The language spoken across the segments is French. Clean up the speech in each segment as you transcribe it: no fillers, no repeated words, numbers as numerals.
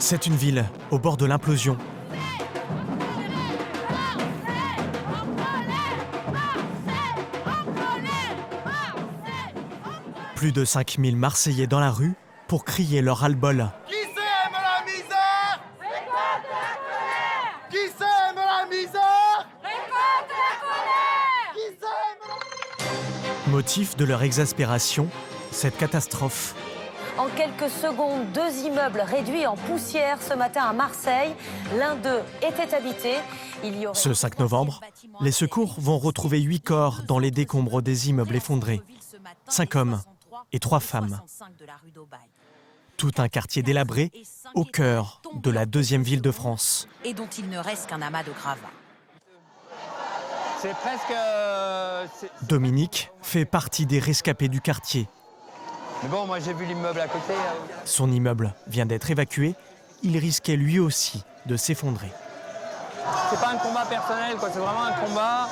C'est une ville au bord de l'implosion. Plus de 5000 Marseillais dans la rue pour crier leur ras-le-bol. Qui sème la misère? Récolte la colère! Qui sème la misère? Récolte la colère! Qui sème Motif de leur exaspération, cette catastrophe. En quelques secondes, 2 immeubles réduits en poussière ce matin à Marseille. L'un d'eux était habité. Ce 5 novembre, les secours vont retrouver 8 corps dans les décombres des immeubles effondrés. 5 hommes et 3 femmes. Tout un quartier délabré au cœur de la deuxième ville de France. Et dont il ne reste qu'un amas de gravats. C'est presque... Dominique fait partie des rescapés du quartier. Mais bon, moi j'ai vu l'immeuble à côté. Son immeuble vient d'être évacué. Il risquait lui aussi de s'effondrer. C'est pas un combat personnel, quoi. C'est vraiment un combat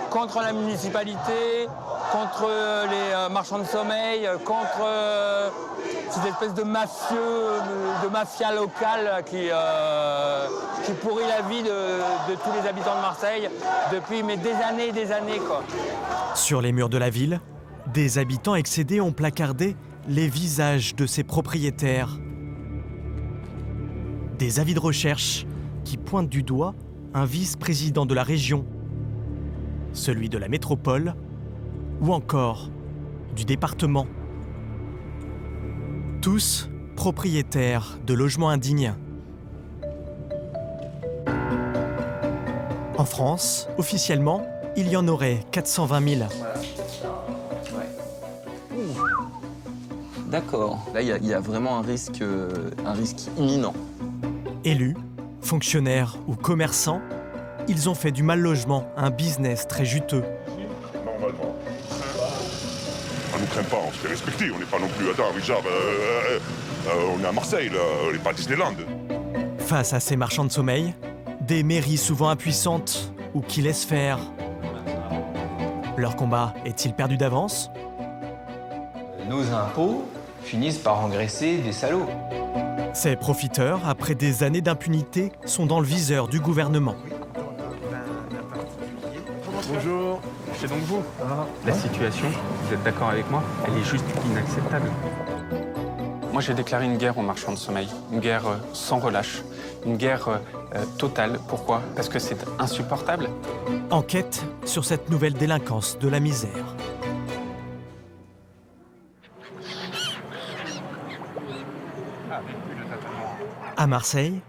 contre la municipalité, contre les marchands de sommeil, contre cette espèce de mafieux, de mafia locale qui pourrit la vie de tous les habitants de Marseille depuis des années et des années, quoi. Sur les murs de la ville, des habitants excédés ont placardé les visages de ses propriétaires. Des avis de recherche qui pointent du doigt un vice-président de la région, celui de la métropole ou encore du département. Tous propriétaires de logements indignes. En France, officiellement, il y en aurait 420 000. D'accord. Là, il y a vraiment un risque imminent. Élus, fonctionnaires ou commerçants, ils ont fait du mal-logement un business très juteux. Normalement. On ne nous craint pas, on se fait respecter. On n'est pas non plus... Attends, Richard, on est à Marseille, là. On n'est pas à Disneyland. Face à ces marchands de sommeil, des mairies souvent impuissantes ou qui laissent faire. Leur combat est-il perdu d'avance ? Nos impôts finissent par engraisser des salauds. Ces profiteurs, après des années d'impunité, sont dans le viseur du gouvernement. Bonjour, c'est donc vous. La situation, vous êtes d'accord avec moi, elle est juste inacceptable. Moi, j'ai déclaré une guerre aux marchands de sommeil, une guerre sans relâche, une guerre totale. Pourquoi? Parce que c'est insupportable. Enquête sur cette nouvelle délinquance de la misère. À Marseille,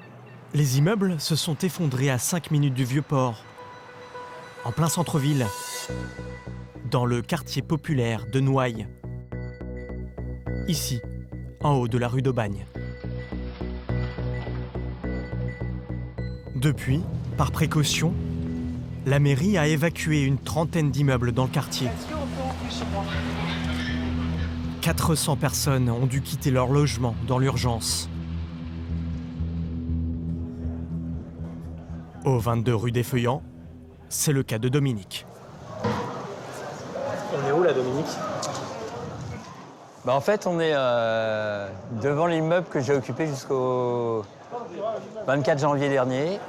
les immeubles se sont effondrés à 5 minutes du Vieux-Port, en plein centre-ville, dans le quartier populaire de Noailles. Ici, en haut de la rue d'Aubagne. Depuis, par précaution, la mairie a évacué une trentaine d'immeubles dans le quartier. 400 personnes ont dû quitter leur logement dans l'urgence. Au 22 rue des Feuillants, c'est le cas de Dominique. On est où là, Dominique? En fait, on est devant l'immeuble que j'ai occupé jusqu'au 24 janvier dernier.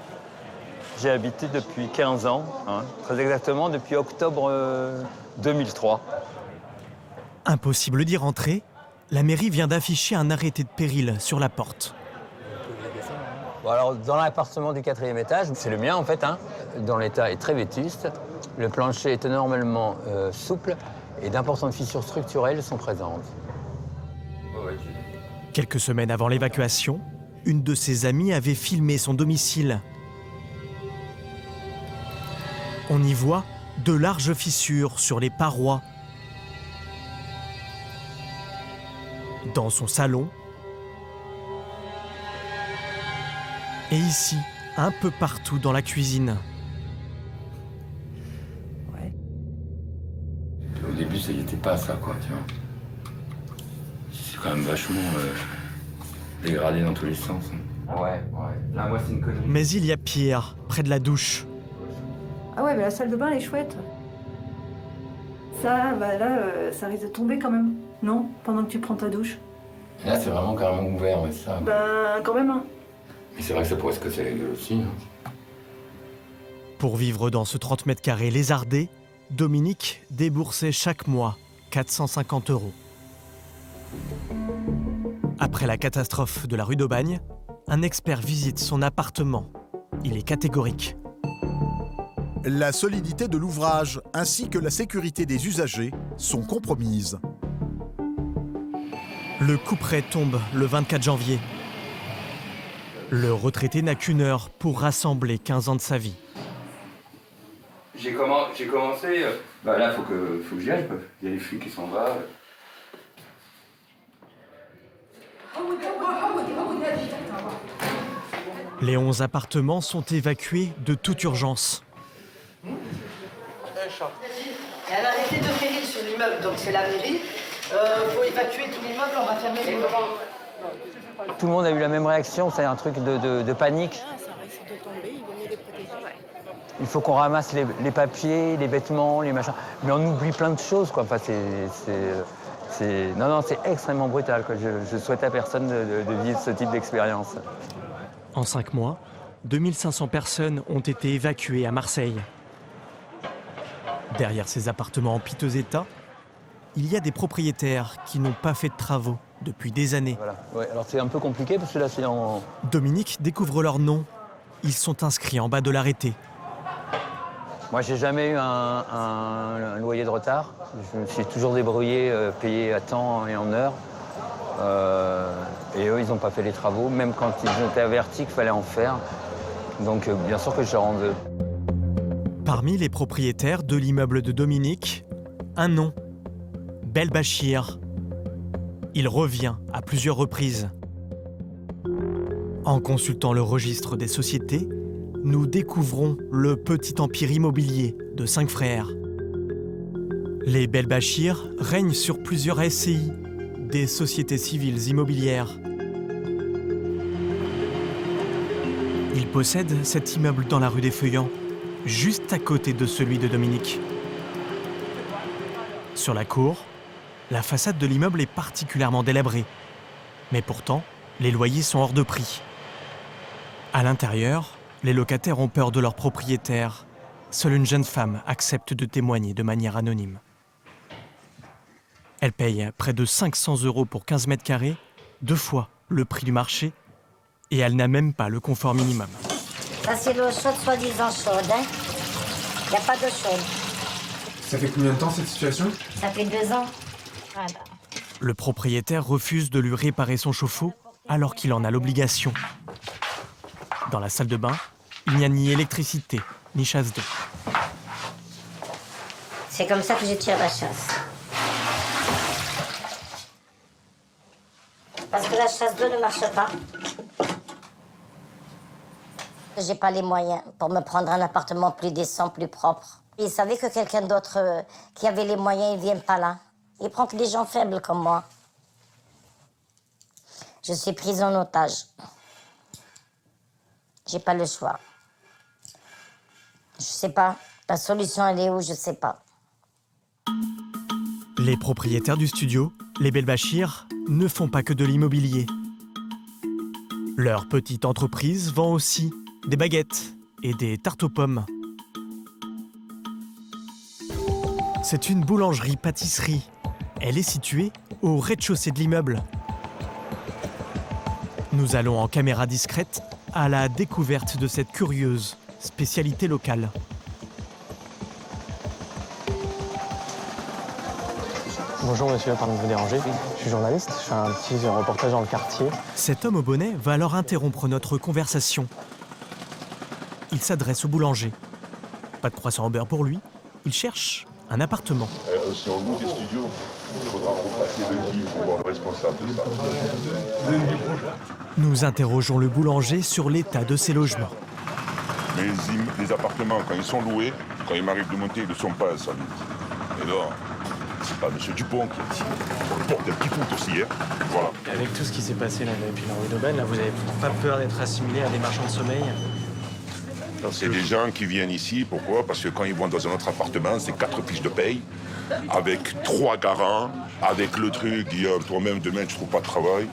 J'ai habité depuis 15 ans, très exactement depuis octobre 2003. Impossible d'y rentrer, la mairie vient d'afficher un arrêté de péril sur la porte. Bon, alors, dans l'appartement du 4e étage, c'est le mien en fait, dont l'état est très vétuste. Le plancher est énormément souple et d'importantes fissures structurelles sont présentes. Quelques semaines avant l'évacuation, une de ses amies avait filmé son domicile. On y voit de larges fissures sur les parois. Dans son salon, et ici, un peu partout dans la cuisine. Au début, ça n'était pas ça, quoi, tu vois. C'est quand même vachement dégradé dans tous les sens. Ouais. Là, moi, c'est une connerie. Mais il y a pire, près de la douche. Ah ouais, mais la salle de bain, elle est chouette. Ça, ça risque de tomber quand même, non? Pendant que tu prends ta douche. Là, c'est vraiment carrément ouvert, ouais, ça. Ben, quand même, Mais c'est vrai que ça pourrait se casser la gueule aussi. Pour vivre dans ce 30 mètres carrés lézardé, Dominique déboursait chaque mois 450 €. Après la catastrophe de la rue d'Aubagne, un expert visite son appartement. Il est catégorique. La solidité de l'ouvrage ainsi que la sécurité des usagers sont compromises. Le couperet tombe le 24 janvier. Le retraité n'a qu'une heure pour rassembler 15 ans de sa vie. J'ai commencé... là, faut que j'y aille. Il y a les flics qui sont là. Les 11 appartements sont évacués de toute urgence. Il y a un arrêté de péril sur l'immeuble, donc c'est la mairie. Faut évacuer tout l'immeuble, on va fermer les portes. Tout le monde a eu la même réaction, c'est un truc de panique. Il faut qu'on ramasse les papiers, les vêtements, les machins. Mais on oublie plein de choses, quoi. Enfin, c'est extrêmement brutal, quoi. Je souhaite à personne de vivre ce type d'expérience. En 5 mois, 2500 personnes ont été évacuées à Marseille. Derrière ces appartements en piteux état, il y a des propriétaires qui n'ont pas fait de travaux depuis des années. Voilà. Ouais, alors c'est un peu compliqué parce que là c'est en... Dominique découvre leur nom. Ils sont inscrits en bas de l'arrêté. Moi j'ai jamais eu un loyer de retard. Je me suis toujours débrouillé, payé à temps et en heure. Et eux ils n'ont pas fait les travaux, même quand ils étaient avertis qu'il fallait en faire. Donc bien sûr que je leur en veux. Parmi les propriétaires de l'immeuble de Dominique, un nom, Belbachir. Il revient à plusieurs reprises. En consultant le registre des sociétés, nous découvrons le petit empire immobilier de 5 frères. Les Belbachir règnent sur plusieurs SCI, des sociétés civiles immobilières. Ils possèdent cet immeuble dans la rue des Feuillants, juste à côté de celui de Dominique. Sur la cour, la façade de l'immeuble est particulièrement délabrée. Mais pourtant, les loyers sont hors de prix. À l'intérieur, les locataires ont peur de leur propriétaire. Seule une jeune femme accepte de témoigner de manière anonyme. Elle paye près de 500 € pour 15 mètres carrés, 2 fois le prix du marché, et elle n'a même pas le confort minimum. Ça, c'est l'eau chaude, soi-disant chaude. Il n'y a pas d'eau chaude. Ça fait combien de temps cette situation? Ça fait 2 ans. Voilà. Le propriétaire refuse de lui réparer son chauffe-eau alors qu'il en a l'obligation. Dans la salle de bain, il n'y a ni électricité, ni chasse d'eau. C'est comme ça que je tire la chasse. Parce que la chasse d'eau ne marche pas. J'ai pas les moyens pour me prendre un appartement plus décent, plus propre. Il savait que quelqu'un d'autre qui avait les moyens, il vient pas là. Il prend que des gens faibles comme moi. Je suis prise en otage. J'ai pas le choix. Je sais pas. La solution, elle est où? Je sais pas. Les propriétaires du studio, les Belbachir, ne font pas que de l'immobilier. Leur petite entreprise vend aussi des baguettes et des tartes aux pommes. C'est une boulangerie-pâtisserie. Elle est située au rez-de-chaussée de l'immeuble. Nous allons en caméra discrète à la découverte de cette curieuse spécialité locale. Bonjour monsieur, pardon de vous déranger. Je suis journaliste, je fais un petit reportage dans le quartier. Cet homme au bonnet va alors interrompre notre conversation. Il s'adresse au boulanger. Pas de croissant au beurre pour lui, il cherche un appartement. Si on loue des studios, il faudra repasser le guide pour voir le responsable de ça. Nous interrogeons le boulanger sur l'état de ses logements. Mais les appartements, quand ils sont loués, quand il m'arrive de monter, ils ne sont pas solides. Et là, c'est pas M. Dupont qui a tiré. Le bordel qui fout aussi, hein. Voilà. Avec tout ce qui s'est passé là depuis la rue d'Aubagne, là, vous n'avez pas peur d'être assimilé à des marchands de sommeil? C'est des gens qui viennent ici, pourquoi? Parce que quand ils vont dans un autre appartement, c'est 4 fiches de paye, avec 3 garants, avec le truc, il y a toi-même demain tu trouves pas de travail.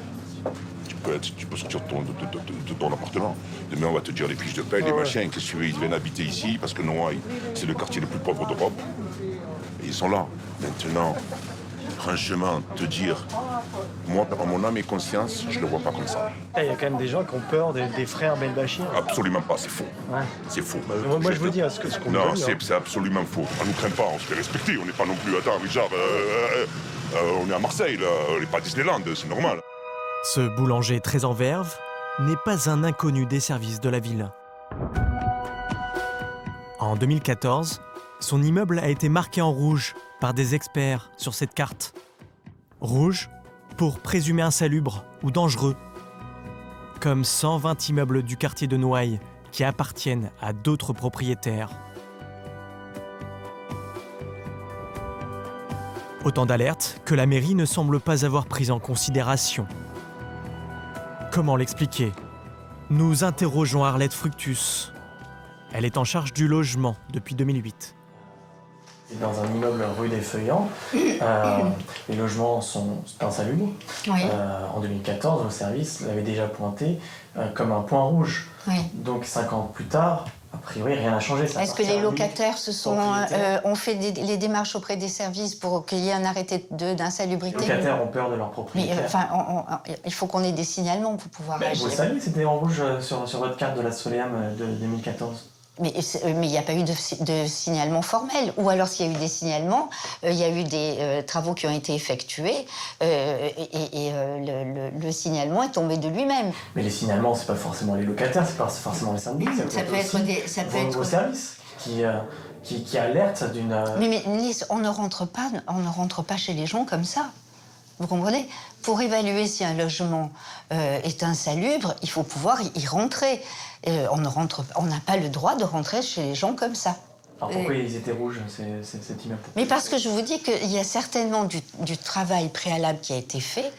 Tu peux sortir de ton appartement. Demain, on va te dire les fiches de paie, les machins, qu'est-ce que tu veux, ils viennent habiter ici, parce que Noailles, c'est le quartier le plus pauvre d'Europe. Et ils sont là. Maintenant, franchement, te dire, moi, par mon âme et conscience, je ne le vois pas comme ça. Il y a quand même des gens qui ont peur des frères Belbachir. Absolument pas, c'est faux. Ouais. C'est faux. Moi, je vous dis, ce qu'on non, dit, c'est absolument faux. On ne nous craint pas, on se fait respecter. On n'est pas non plus, attends, Richard, on est à Marseille, là. On n'est pas à Disneyland, c'est normal. Ce boulanger très en verve n'est pas un inconnu des services de la ville. En 2014, son immeuble a été marqué en rouge par des experts sur cette carte. Rouge pour présumé insalubre ou dangereux. Comme 120 immeubles du quartier de Noailles qui appartiennent à d'autres propriétaires. Autant d'alertes que la mairie ne semble pas avoir prises en considération. Comment l'expliquer? Nous interrogeons Arlette Fructus. Elle est en charge du logement depuis 2008. Dans un immeuble rue des Feuillants, les logements sont insalubres. Oui. En 2014, le service l'avait déjà pointé comme un point rouge. Oui. Donc 5 ans plus tard, a priori, rien n'a changé. Est-ce que les locataires ont fait les démarches auprès des services pour qu'il y ait un arrêté d'insalubrité? Les locataires ont peur de leur propriétaire. Mais il faut qu'on ait des signalements pour pouvoir agir. Vous le savez, c'était en rouge sur votre carte de la Soleam de 2014. Mais il n'y a pas eu de signalement formel. Ou alors, s'il y a eu des signalements, il y a eu des travaux qui ont été effectués et le signalement est tombé de lui-même. Mais les signalements, c'est pas forcément les locataires, c'est pas forcément les syndics. Ça peut être vos services qui alertent d'une... Mais Lise, on ne rentre pas chez les gens comme ça. Vous comprenez? Pour évaluer si un logement est insalubre, il faut pouvoir y rentrer. On n'a pas le droit de rentrer chez les gens comme ça. Alors pourquoi ils étaient rouges, cet immeuble? Mais parce que je vous dis qu'il y a certainement du travail préalable qui a été fait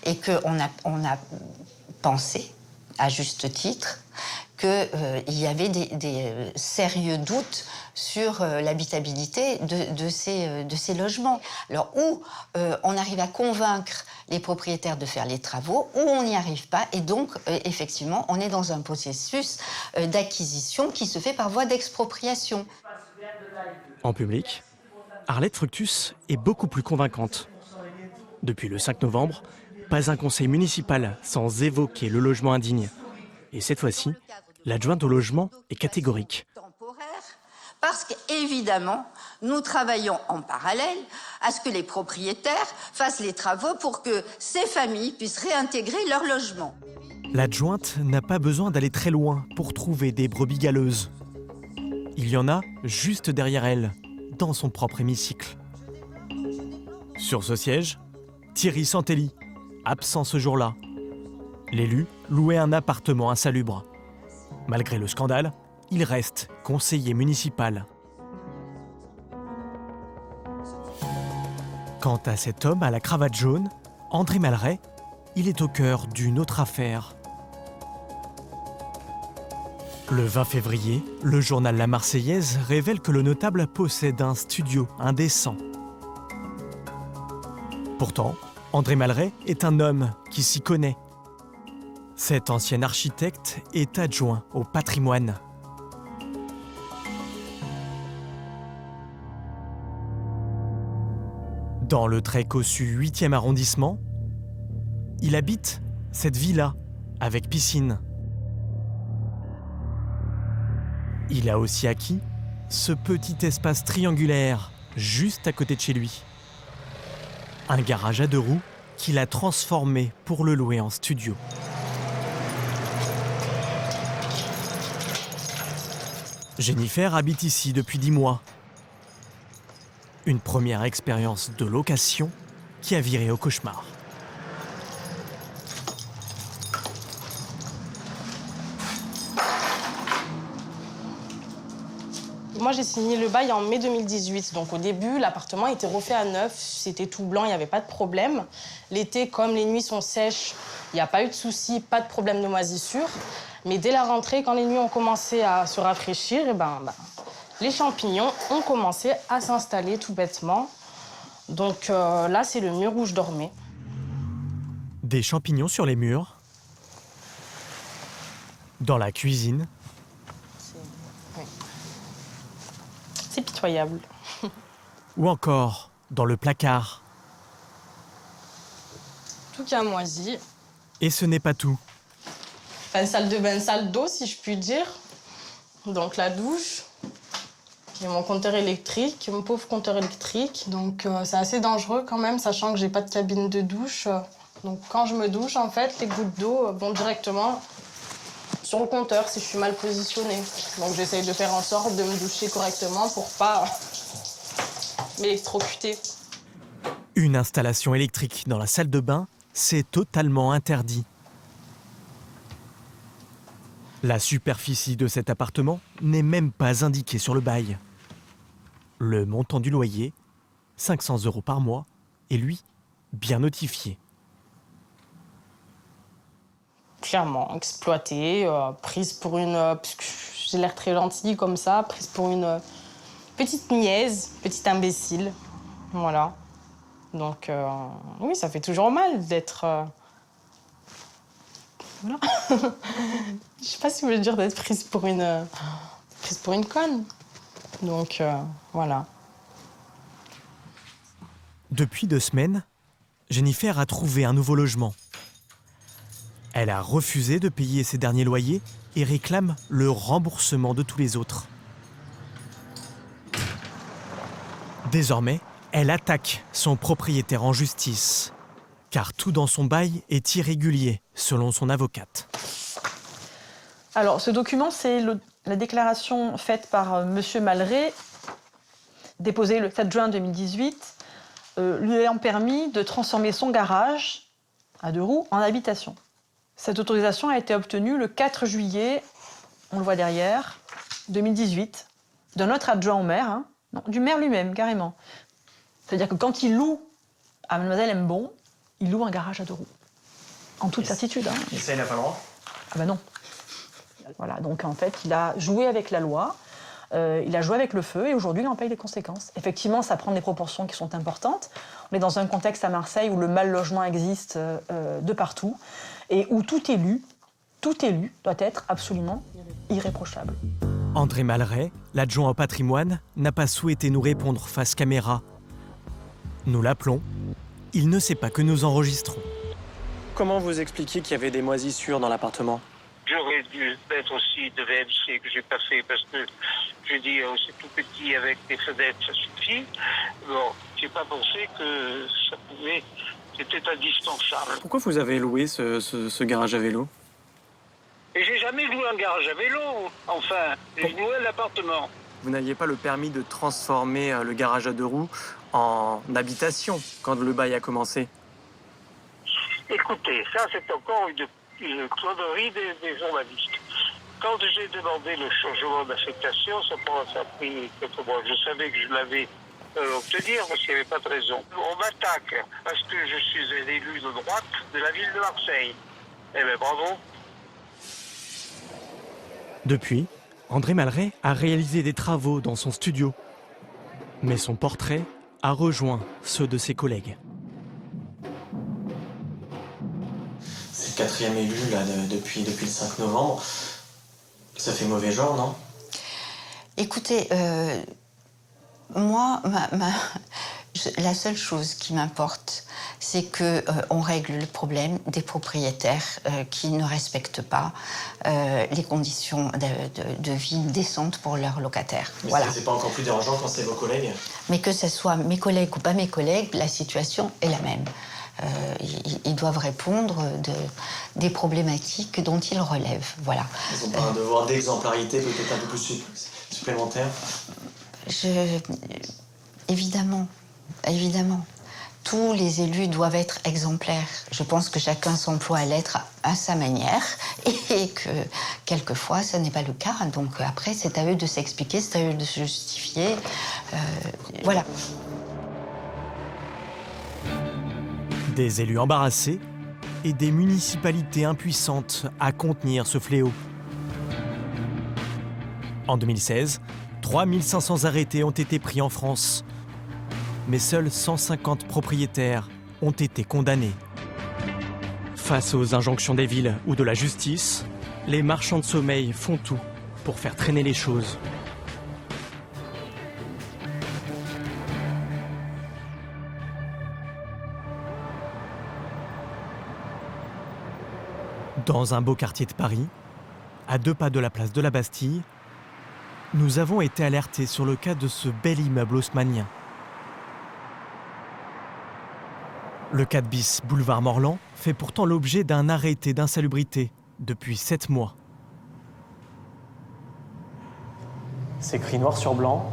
et qu'on a pensé, à juste titre, qu'il y avait des sérieux doutes sur l'habitabilité de ces logements. Alors, où on arrive à convaincre les propriétaires de faire les travaux, ou on n'y arrive pas, et donc, effectivement, on est dans un processus d'acquisition qui se fait par voie d'expropriation. En public, Arlette Fructus est beaucoup plus convaincante. Depuis le 5 novembre, pas un conseil municipal sans évoquer le logement indigne. Et cette fois-ci, l'adjointe au logement est catégorique. Parce qu'évidemment, nous travaillons en parallèle à ce que les propriétaires fassent les travaux pour que ces familles puissent réintégrer leur logement. L'adjointe n'a pas besoin d'aller très loin pour trouver des brebis galeuses. Il y en a juste derrière elle, dans son propre hémicycle. Sur ce siège, Thierry Santelli, absent ce jour-là. L'élu louait un appartement insalubre. Malgré le scandale, il reste conseiller municipal. Quant à cet homme à la cravate jaune, André Malraux, il est au cœur d'une autre affaire. Le 20 février, le journal La Marseillaise révèle que le notable possède un studio indécent. Pourtant, André Malraux est un homme qui s'y connaît. Cet ancien architecte est adjoint au patrimoine. Dans le très cossu 8e arrondissement, il habite cette villa avec piscine. Il a aussi acquis ce petit espace triangulaire juste à côté de chez lui. Un garage à 2 roues qu'il a transformé pour le louer en studio. Jennifer habite ici depuis 10 mois. Une première expérience de location qui a viré au cauchemar. Moi, j'ai signé le bail en mai 2018. Donc, au début, l'appartement était refait à neuf. C'était tout blanc, il n'y avait pas de problème. L'été, comme les nuits sont sèches, il n'y a pas eu de soucis, pas de problème de moisissure. Mais dès la rentrée, quand les nuits ont commencé à se rafraîchir, les champignons ont commencé à s'installer tout bêtement. Donc là, c'est le mur où je dormais. Des champignons sur les murs, Dans la cuisine, c'est pitoyable. ou encore dans le placard. Tout qui a moisi. Et ce n'est pas tout. Une salle de bain, une salle d'eau, si je puis dire. Donc la douche. J'ai mon compteur électrique, mon pauvre compteur électrique. Donc c'est assez dangereux quand même, sachant que j'ai pas de cabine de douche. Donc quand je me douche, en fait, les gouttes d'eau vont directement sur le compteur si je suis mal positionnée. Donc j'essaye de faire en sorte de me doucher correctement pour pas m'électrocuter. Une installation électrique dans la salle de bain, c'est totalement interdit. La superficie de cet appartement n'est même pas indiquée sur le bail. Le montant du loyer, 500 € par mois, est lui bien notifié. Clairement, exploitée, prise pour une... parce que j'ai l'air très gentille comme ça, prise pour une petite niaise, petite imbécile. Voilà. Donc, oui, ça fait toujours mal d'être... Voilà. Je sais pas si vous voulez dire d'être prise pour une conne. Donc, voilà. Depuis 2 semaines, Jennifer a trouvé un nouveau logement. Elle a refusé de payer ses derniers loyers et réclame le remboursement de tous les autres. Désormais, elle attaque son propriétaire en justice, car tout dans son bail est irrégulier, selon son avocate. Alors, ce document, c'est la déclaration faite par M. Malray, déposée le 7 juin 2018, lui ayant permis de transformer son garage à 2 roues en habitation. Cette autorisation a été obtenue le 4 juillet, on le voit derrière, 2018, d'un autre adjoint au maire, hein, non, du maire lui-même, carrément. C'est-à-dire que quand il loue à Mademoiselle Mbon, il loue un garage à 2 roues. En toute certitude. Hein. Et ça, il n'a pas le droit ? Ah ben non. Voilà, donc en fait, il a joué avec la loi, il a joué avec le feu et aujourd'hui, il en paye les conséquences. Effectivement, ça prend des proportions qui sont importantes. On est dans un contexte à Marseille où le mal-logement existe de partout et où tout élu doit être absolument irréprochable. André Malray, l'adjoint au patrimoine, n'a pas souhaité nous répondre face caméra. Nous l'appelons, il ne sait pas que nous enregistrons. Comment vous expliquez qu'il y avait des moisissures dans l'appartement ? J'aurais dû mettre aussi de VMC que j'ai pas fait parce que je dis c'est tout petit avec des fenêtres, ça suffit. Bon, j'ai pas pensé que ça pouvait, c'était indispensable. Pourquoi vous avez loué ce garage à vélo ? Et j'ai jamais loué un garage à vélo, enfin, j'ai loué l'appartement. Vous n'aviez pas le permis de transformer le garage à 2 roues en habitation quand le bail a commencé ? Écoutez, ça c'est encore une connerie des journalistes. Quand j'ai demandé le changement d'affectation, ça a pris quelques mois. Je savais que je l'avais obtenir parce qu'il n'y avait pas de raison. On m'attaque parce que je suis un élu de droite de la ville de Marseille. Eh bien bravo. Depuis, André Malray a réalisé des travaux dans son studio. Mais son portrait a rejoint ceux de ses collègues. C'est le 4e élu là, depuis le 5 novembre. Ça fait mauvais genre, non ? Écoutez, moi, la seule chose qui m'importe, c'est qu'on règle le problème des propriétaires qui ne respectent pas les conditions de vie décentes pour leurs locataires. Mais voilà. c'est pas encore plus dérangeant quand c'est vos collègues ? Mais que ce soit mes collègues ou pas mes collègues, la situation est la même. Ils doivent répondre des problématiques dont ils relèvent. Voilà. Ils n'ont pas un devoir d'exemplarité peut-être un peu plus supplémentaire ? Évidemment. Tous les élus doivent être exemplaires. Je pense que chacun s'emploie à l'être à sa manière et que quelquefois, ce n'est pas le cas. Donc après, c'est à eux de s'expliquer, c'est à eux de se justifier. Voilà. Des élus embarrassés et des municipalités impuissantes à contenir ce fléau. En 2016, 3500 arrêtés ont été pris en France. Mais seuls 150 propriétaires ont été condamnés. Face aux injonctions des villes ou de la justice, les marchands de sommeil font tout pour faire traîner les choses. Dans un beau quartier de Paris, à 2 pas de la place de la Bastille, nous avons été alertés sur le cas de ce bel immeuble haussmannien. Le 4 bis boulevard Morland fait pourtant l'objet d'un arrêté d'insalubrité depuis 7 mois. C'est écrit noir sur blanc.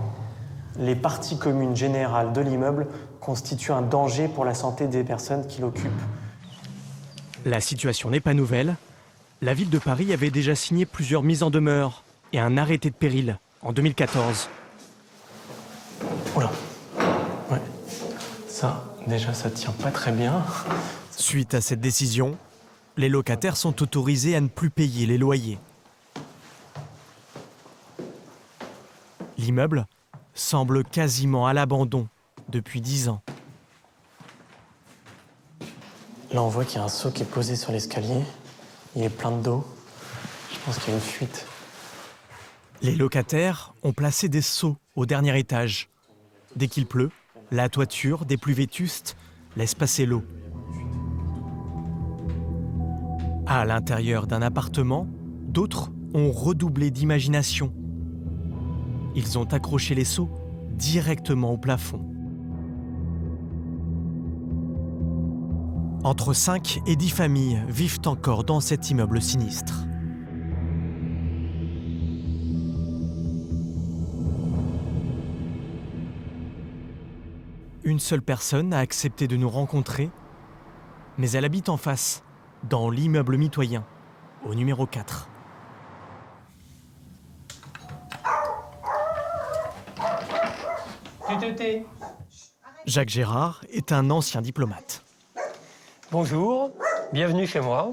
Les parties communes générales de l'immeuble constituent un danger pour la santé des personnes qui l'occupent. La situation n'est pas nouvelle. La ville de Paris avait déjà signé plusieurs mises en demeure et un arrêté de péril en 2014. Oula. Ouais. Ça, déjà, ça tient pas très bien. Suite à cette décision, les locataires sont autorisés à ne plus payer les loyers. L'immeuble semble quasiment à l'abandon depuis 10 ans. Là, on voit qu'il y a un seau qui est posé sur l'escalier. Il est plein d'eau. Je pense qu'il y a une fuite. Les locataires ont placé des seaux au dernier étage. Dès qu'il pleut, la toiture des plus vétustes laisse passer l'eau. À l'intérieur d'un appartement, d'autres ont redoublé d'imagination. Ils ont accroché les seaux directement au plafond. Entre 5 et 10 familles vivent encore dans cet immeuble sinistre. Une seule personne a accepté de nous rencontrer, mais elle habite en face, dans l'immeuble mitoyen, au numéro 4. Jacques Gérard est un ancien diplomate. Bonjour, bienvenue chez moi.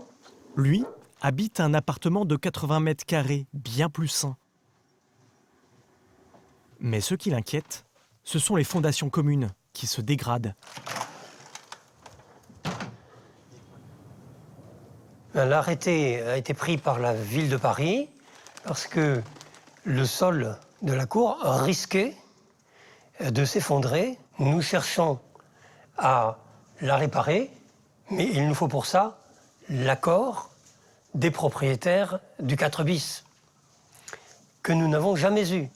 Lui habite un appartement de 80 mètres carrés, bien plus sain. Mais ce qui l'inquiète, ce sont les fondations communes qui se dégradent. L'arrêté a été pris par la ville de Paris parce que le sol de la cour risquait de s'effondrer. Nous cherchons à la réparer, mais il nous faut pour ça l'accord des propriétaires du 4 bis, que nous n'avons jamais eu.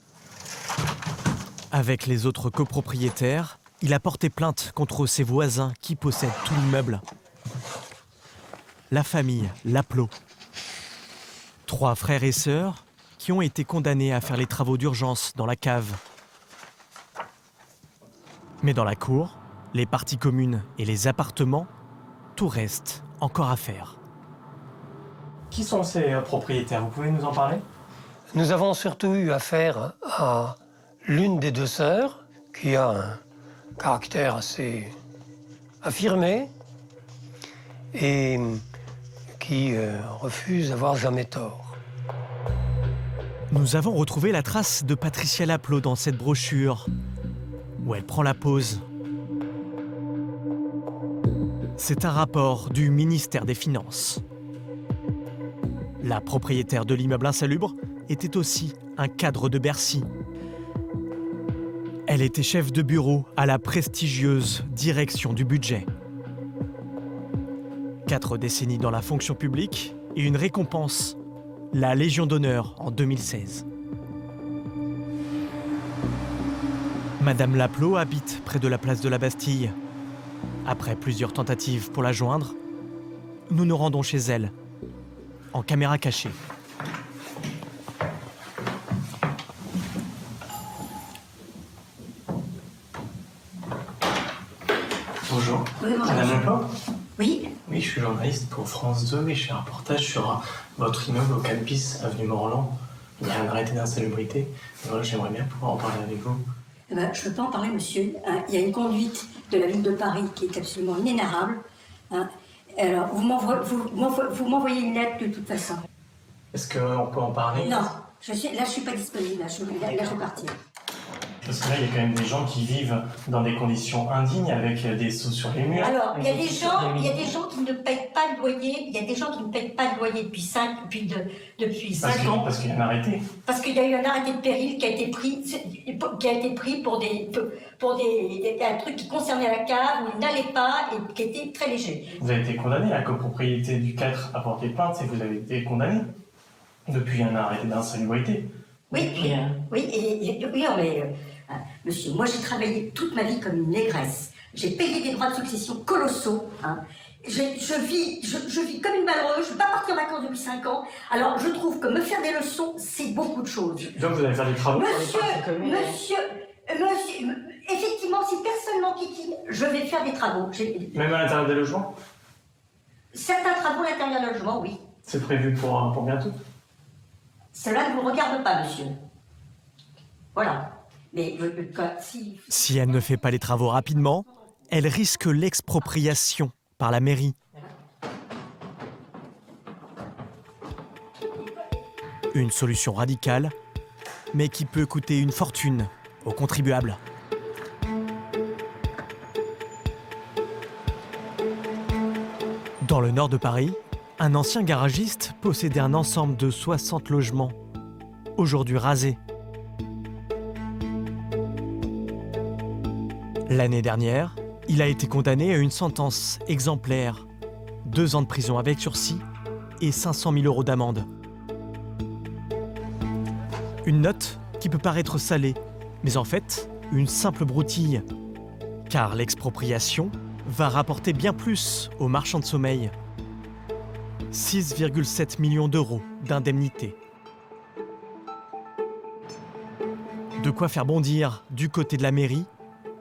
Avec les autres copropriétaires, il a porté plainte contre ses voisins qui possèdent tout l'immeuble. La famille Laplot. 3 frères et sœurs qui ont été condamnés à faire les travaux d'urgence dans la cave. Mais dans la cour, les parties communes et les appartements, tout reste encore à faire. Qui sont ces propriétaires? Vous pouvez nous en parler? Nous avons surtout eu affaire à l'une des 2 sœurs qui a un caractère assez affirmé et qui refuse d'avoir jamais tort. Nous avons retrouvé la trace de Patricia Laplot dans cette brochure, où elle prend la pause. C'est un rapport du ministère des Finances. La propriétaire de l'immeuble insalubre était aussi un cadre de Bercy. Elle était chef de bureau à la prestigieuse direction du budget. 4 décennies dans la fonction publique et une récompense, la Légion d'honneur en 2016. Madame Laplot habite près de la place de la Bastille. Après plusieurs tentatives pour la joindre, nous nous rendons chez elle, en caméra cachée. Bonjour. Oui, bonjour. Madame Laplot? Oui. Oui, je suis journaliste pour France 2 et je fais un reportage sur votre immeuble au 4 bis, avenue Morland. Il y a un arrêté d'insalubrité. Et voilà, j'aimerais bien pouvoir en parler avec vous. Eh ben, je ne peux pas en parler, monsieur. Il y a une conduite de la ville de Paris qui est absolument inénarrable. Alors, vous m'envoyez une lettre de toute façon. Est-ce qu'on peut en parler? Non, je suis pas disponible. Là, je vais partir. Parce que là, il y a quand même des gens qui vivent dans des conditions indignes avec des sceaux sur les murs. Alors, il y a des gens qui ne payent pas le loyer. Il y a des gens qui ne payent pas le loyer depuis 5 ans. Parce qu'il y a un arrêté. Parce qu'il y a eu un arrêté de péril qui a été pris pour un truc qui concernait la cave, où il n'allait pas et qui était très léger. Vous avez été condamné, la copropriété du 4 a porté plainte et vous avez été condamné. Depuis un arrêté d'insalubrité. Oui, mais monsieur, moi j'ai travaillé toute ma vie comme une négresse. J'ai payé des droits de succession colossaux. Hein. Je vis comme une malheureuse, je ne peux pas partir en vacances depuis 5 ans. Alors je trouve que me faire des leçons, c'est beaucoup de choses. Donc vous allez faire des travaux. Monsieur, effectivement, si personne m'enquiquine, je vais faire des travaux. Même à l'intérieur des logements? Certains travaux à l'intérieur des logements, oui. C'est prévu pour bientôt? Cela ne vous regarde pas, monsieur. Voilà. Mais si elle ne fait pas les travaux rapidement, elle risque l'expropriation par la mairie. Une solution radicale, mais qui peut coûter une fortune aux contribuables. Dans le nord de Paris, un ancien garagiste possédait un ensemble de 60 logements, aujourd'hui rasés. L'année dernière, il a été condamné à une sentence exemplaire, 2 ans de prison avec sursis et 500 000 € d'amende. Une note qui peut paraître salée, mais en fait, une simple broutille. Car l'expropriation va rapporter bien plus aux marchands de sommeil. 6,7 millions d'euros d'indemnités. De quoi faire bondir du côté de la mairie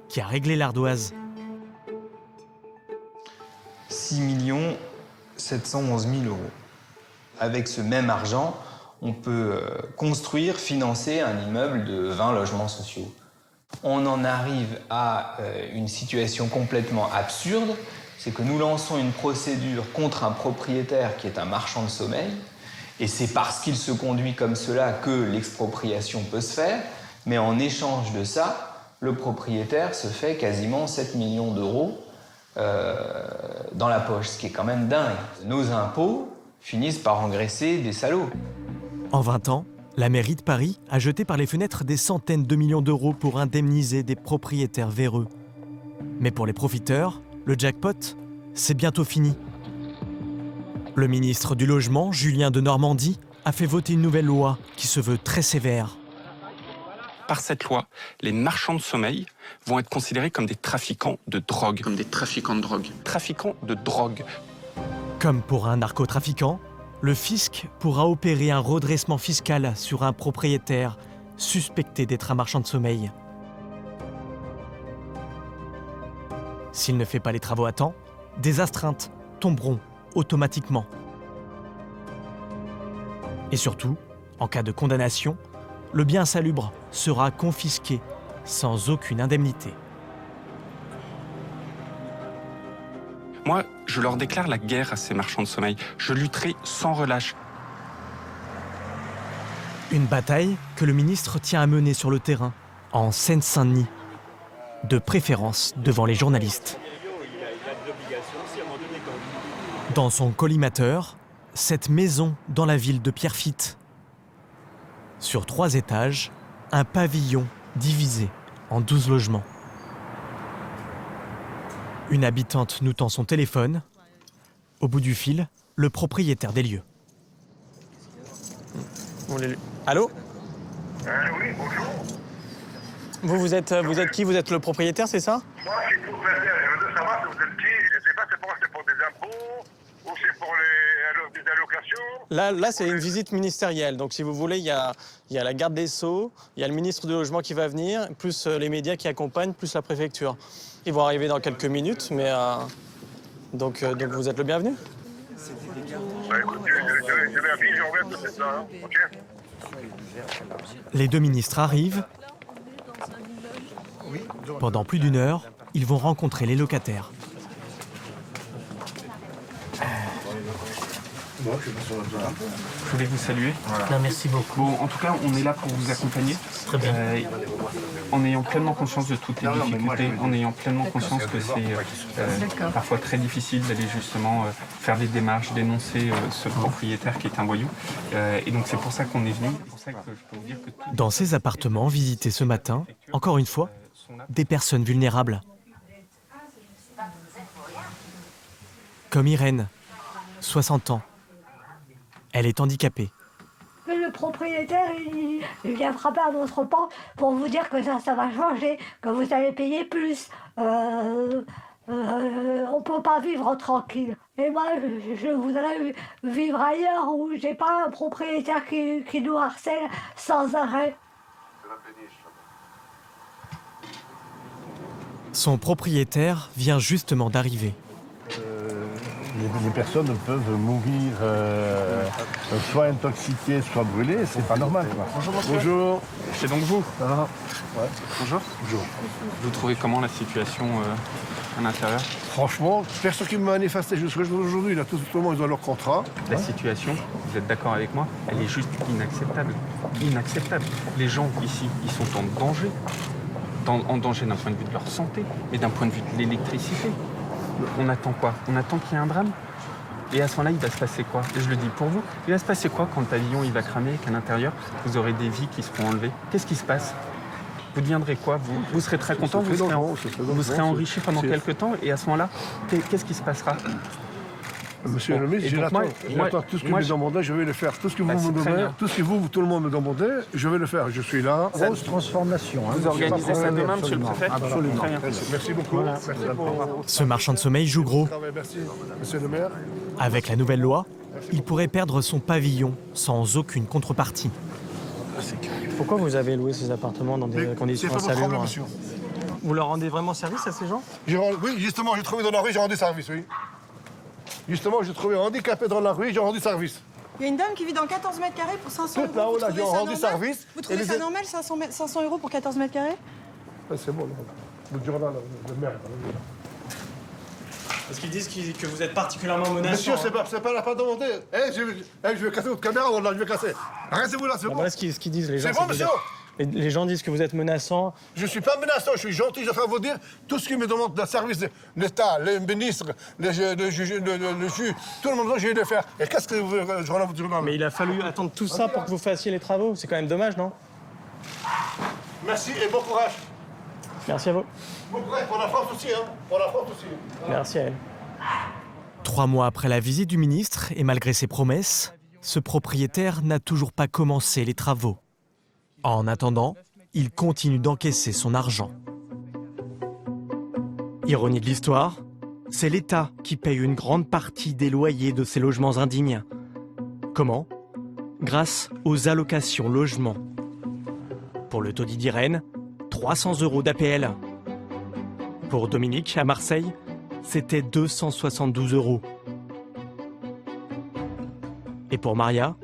qui a réglé l'ardoise. 6 711 000 €. Avec ce même argent, on peut construire, financer un immeuble de 20 logements sociaux. On en arrive à une situation complètement absurde, c'est que nous lançons une procédure contre un propriétaire qui est un marchand de sommeil, et c'est parce qu'il se conduit comme cela que l'expropriation peut se faire, mais en échange de ça, le propriétaire se fait quasiment 7 millions d'euros dans la poche, ce qui est quand même dingue. Nos impôts finissent par engraisser des salauds. En 20 ans, la mairie de Paris a jeté par les fenêtres des centaines de millions d'euros pour indemniser des propriétaires véreux. Mais pour les profiteurs, le jackpot, c'est bientôt fini. Le ministre du Logement, Julien Denormandie, a fait voter une nouvelle loi qui se veut très sévère. Par cette loi, les marchands de sommeil vont être considérés comme des trafiquants de drogue. Comme des trafiquants de drogue. Trafiquants de drogue. Comme pour un narcotrafiquant, le fisc pourra opérer un redressement fiscal sur un propriétaire suspecté d'être un marchand de sommeil. S'il ne fait pas les travaux à temps, des astreintes tomberont automatiquement. Et surtout, en cas de condamnation, le bien insalubre sera confisqué sans aucune indemnité. Moi, je leur déclare la guerre à ces marchands de sommeil. Je lutterai sans relâche. Une bataille que le ministre tient à mener sur le terrain, en Seine-Saint-Denis, de préférence devant les journalistes. Dans son collimateur, cette maison dans la ville de Pierrefitte. Sur 3 étages, un pavillon divisé en 12 logements. Une habitante nous tend son téléphone. Au bout du fil, le propriétaire des lieux. Allô ? Oui, bonjour. Vous êtes qui? Vous êtes le propriétaire, c'est ça? Moi, je suis propriétaire. Je veux savoir si vous êtes qui. Je ne sais pas, c'est pour des impôts ou c'est pour des allocations. Là c'est une visite ministérielle. Donc, si vous voulez, il y a la garde des Sceaux, il y a le ministre du Logement qui va venir, plus les médias qui accompagnent, plus la préfecture. Ils vont arriver dans quelques minutes, mais donc vous êtes le bienvenu. Bah, écoutez, je vais à vie, j'en vais peut-être ça, hein. Ok. Les 2 ministres arrivent. Pendant plus d'1 heure, ils vont rencontrer les locataires. Je voulais vous saluer. Non, merci beaucoup. Bon, en tout cas, on est là pour vous accompagner. Très bien. En ayant pleinement conscience de toutes les difficultés, en ayant pleinement conscience que c'est parfois très difficile d'aller justement faire des démarches, dénoncer ce propriétaire qui est un voyou. Et donc c'est pour ça qu'on est venu. C'est pour ça que je peux vous dire que Dans ces appartements visités ce matin, encore une fois, des personnes vulnérables. Comme Irène, 60 ans. Elle est handicapée. Mais le propriétaire, il vient frapper à votre porte pour vous dire que ça va changer, que vous allez payer plus. On ne peut pas vivre tranquille. Et moi, je voudrais vivre ailleurs où j'ai pas un propriétaire qui nous harcèle sans arrêt. Son propriétaire vient justement d'arriver. Les personnes peuvent mourir soit intoxiquées, soit brûlées, c'est pas normal. Quoi. Bonjour. C'est donc vous? Ouais. Bonjour. Bonjour. Vous trouvez comment la situation à l'intérieur? Franchement, personne qui me manifestait jusqu'à aujourd'hui, là, tout le monde ils ont leur contrat. La situation, vous êtes d'accord avec moi, elle est juste inacceptable. Inacceptable. Les gens ici, ils sont en danger. En danger d'un point de vue de leur santé, mais d'un point de vue de l'électricité. On attend quoi? On attend qu'il y ait un drame? Et à ce moment-là, il va se passer quoi? Et je le dis pour vous, il va se passer quoi quand le pavillon il va cramer et qu'à l'intérieur, vous aurez des vies qui seront enlevées? Qu'est-ce qui se passe? Vous deviendrez quoi? Vous serez très content, vous serez enrichi pendant quelques temps, et à ce moment-là, qu'est-ce qui se passera? Monsieur le ministre, j'attends tout ce que vous me demandez, je vais le faire. Tout ce que vous me demandez, tout ce que tout le monde me demandez, je vais le faire. Je suis là. Grosse transformation. Vous organisez ça demain, monsieur le préfet? Absolument. Très bien. Merci beaucoup. Voilà. Ce marchand de sommeil joue gros. Merci, monsieur le maire. Avec la nouvelle loi, il pourrait perdre son pavillon sans aucune contrepartie. Pourquoi vous avez loué ces appartements dans des conditions insalubres? Monsieur. Vous leur rendez vraiment service à ces gens? Oui, justement, j'ai trouvé dans la rue, j'ai rendu service, oui. Justement, j'ai trouvé un handicapé dans la rue, j'ai rendu service. Il y a une dame qui vit dans 14 mètres carrés pour 500 euros. Tout là-haut, là, j'ai rendu service. Vous trouvez ça normal, 500 euros pour 14 mètres carrés? C'est bon, là. Le journal, le maire. Parce qu'ils disent que vous êtes particulièrement menaçant. Monsieur, c'est pas la peine de demander. Je vais casser votre caméra, là, je vais casser. Arrêtez-vous là, c'est bon. Voilà ce qu'ils disent, les gens. C'est bon, monsieur. Les gens disent que vous êtes menaçant. Je ne suis pas menaçant, je suis gentil, je vais vous dire tout ce qui me demande le service de l'État, les ministres, le juge, tout le monde, je vais le faire. Et qu'est-ce que je relève votre journal? Mais il a fallu attendre tout ça pour que vous fassiez les travaux. C'est quand même dommage, non? Merci et bon courage. Merci à vous. Bon courage pour la France aussi, hein. Pour la France aussi. Merci à elle. 3 mois après la visite du ministre, et malgré ses promesses, ce propriétaire n'a toujours pas commencé les travaux. En attendant, il continue d'encaisser son argent. Ironie de l'histoire, c'est l'État qui paye une grande partie des loyers de ces logements indignes. Comment? Grâce aux allocations logement. Pour le taudis d'Irène, 300 € d'APL. Pour Dominique, à Marseille, c'était 272 €. Et pour Maria,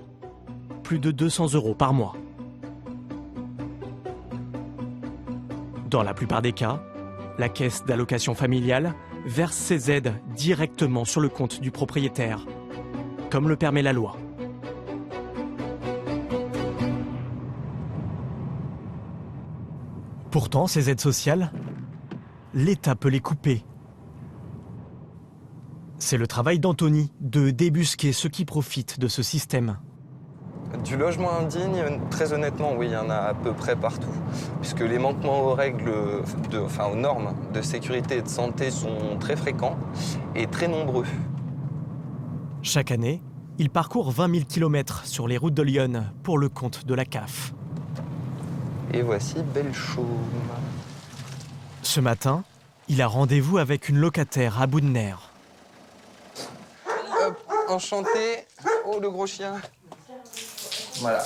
plus de 200 € par mois. Dans la plupart des cas, la caisse d'allocation familiale verse ces aides directement sur le compte du propriétaire, comme le permet la loi. Pourtant, ces aides sociales, l'État peut les couper. C'est le travail d'Anthony de débusquer ceux qui profitent de ce système. Du logement indigne, très honnêtement, oui, il y en a à peu près partout. Puisque les manquements aux règles, aux normes de sécurité et de santé sont très fréquents et très nombreux. Chaque année, il parcourt 20 000 km sur les routes de Lyon pour le compte de la CAF. Et voici Belchaume. Ce matin, il a rendez-vous avec une locataire à bout de nerfs. Hop, enchanté. Oh, le gros chien. Voilà.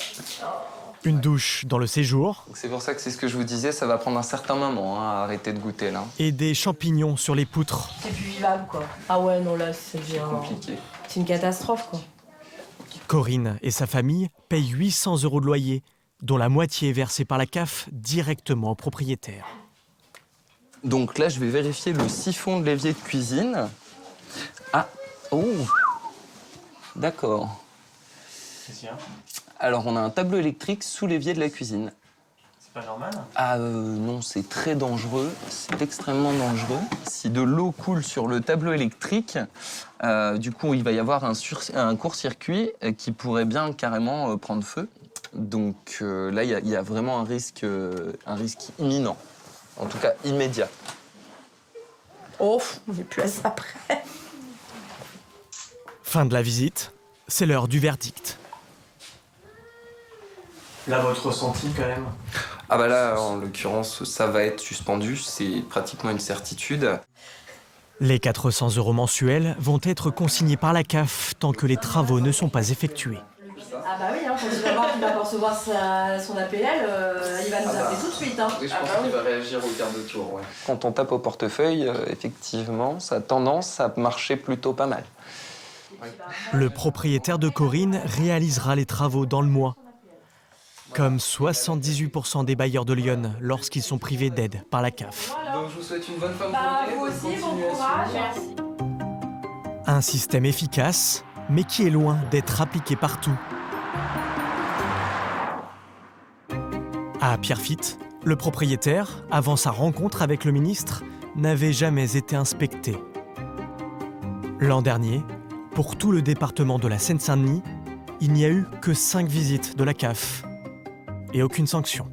Une douche dans le séjour. C'est pour ça que c'est ce que je vous disais, ça va prendre un certain moment à arrêter de goûter là. Et des champignons sur les poutres. C'est plus vivable, quoi. Ah ouais, non, là, c'est bien compliqué. C'est une catastrophe, quoi. Corinne et sa famille payent 800 € de loyer, dont la moitié est versée par la CAF directement au propriétaire. Donc là, je vais vérifier le siphon de l'évier de cuisine. Ah, oh. D'accord. Qu'est-ce qu'il y a? Alors, on a un tableau électrique sous l'évier de la cuisine. C'est pas normal? Ah non, c'est très dangereux, c'est extrêmement dangereux. Si de l'eau coule sur le tableau électrique, du coup, il va y avoir un court-circuit qui pourrait bien carrément prendre feu. Donc là, il y a vraiment un risque imminent, en tout cas immédiat. Oh, on n'est plus à ça après. Fin de la visite, c'est l'heure du verdict. Là, votre ressenti quand même? Ah bah là, en l'occurrence, ça va être suspendu, c'est pratiquement une certitude. Les 400 € mensuels vont être consignés par la CAF tant que les travaux ne sont pas effectués. Ah bah oui, quand il va voir qu'il va pas recevoir son APL, il va nous appeler tout de suite. Oui, je pense qu'il va réagir au quart de tour, ouais. Quand on tape au portefeuille, effectivement, ça a tendance à marcher plutôt pas mal. Le propriétaire de Corinne réalisera les travaux dans le mois. Comme 78% des bailleurs de Lyon lorsqu'ils sont privés d'aide par la CAF. Donc je vous souhaite une bonne fin de journée. Vous aussi, bon courage. Merci. Un système efficace, mais qui est loin d'être appliqué partout. À Pierrefitte, le propriétaire, avant sa rencontre avec le ministre, n'avait jamais été inspecté. L'an dernier, pour tout le département de la Seine-Saint-Denis, il n'y a eu que 5 visites de la CAF et aucune sanction.